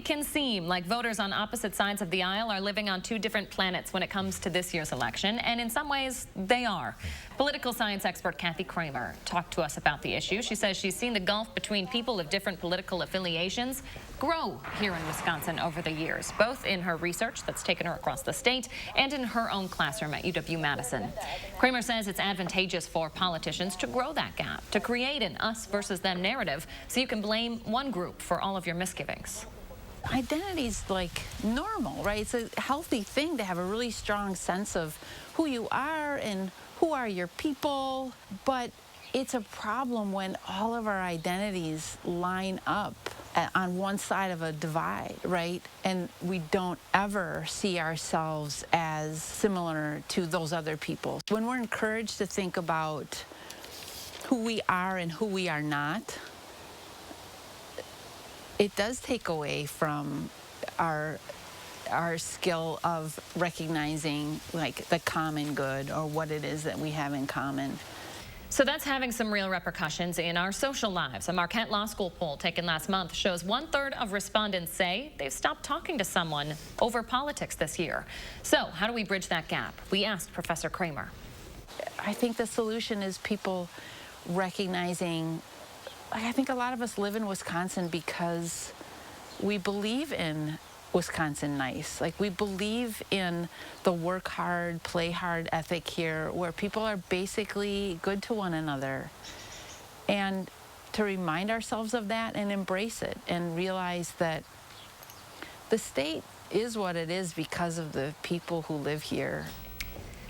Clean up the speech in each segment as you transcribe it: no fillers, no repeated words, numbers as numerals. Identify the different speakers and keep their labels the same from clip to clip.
Speaker 1: can seem like voters on opposite sides of the aisle are living on two different planets when it comes to this year's election, and in some ways, they are. Political science expert Kathy Kramer talked to us about the issue. She says she's seen the gulf between people of different political affiliations grow here in Wisconsin over the years, both in her research that's taken her across the state and in her own classroom at UW-Madison. Kramer says it's advantageous for politicians to grow that gap, to create an us versus them narrative so you can blame one group for all of your misgivings.
Speaker 2: Identity's like normal, right? It's a healthy thing to have a really strong sense of who you are and who are your people, but it's a problem when all of our identities line up on one side of a divide, right? And we don't ever see ourselves as similar to those other people. When we're encouraged to think about who we are and who we are not, it does take away from our skill of recognizing like the common good or what it is that we have in common.
Speaker 1: So that's having some real repercussions in our social lives. A Marquette Law School poll taken last month shows 1/3 of respondents say they've stopped talking to someone over politics this year. So how do we bridge that gap? We asked Professor Kramer.
Speaker 2: I think the solution is people recognizing, I think a lot of us live in Wisconsin because we believe in Wisconsin nice. Like we believe in the work hard, play hard ethic here where people are basically good to one another. And to remind ourselves of that and embrace it and realize that the state is what it is because of the people who live here.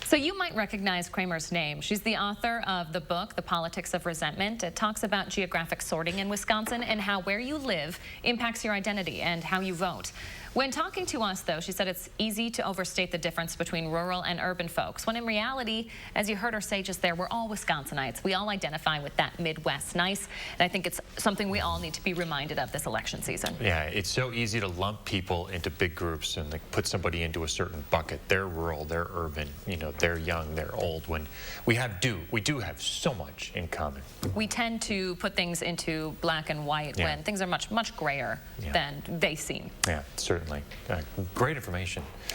Speaker 1: So you might recognize Kramer's name. She's the author of the book, The Politics of Resentment. It talks about geographic sorting in Wisconsin and how where you live impacts your identity and how you vote. When talking to us, though, she said it's easy to overstate the difference between rural and urban folks, when in reality, as you heard her say just there, we're all Wisconsinites. We all identify with that Midwest nice, and I think it's something we all need to be reminded of this election season.
Speaker 3: Yeah, it's so easy to lump people into big groups and like put somebody into a certain bucket. They're rural, they're urban, you know, they're young, they're old, when we do have so much in common.
Speaker 1: We tend to put things into black and white when things are much grayer than they seem.
Speaker 3: Yeah, certainly. Great information.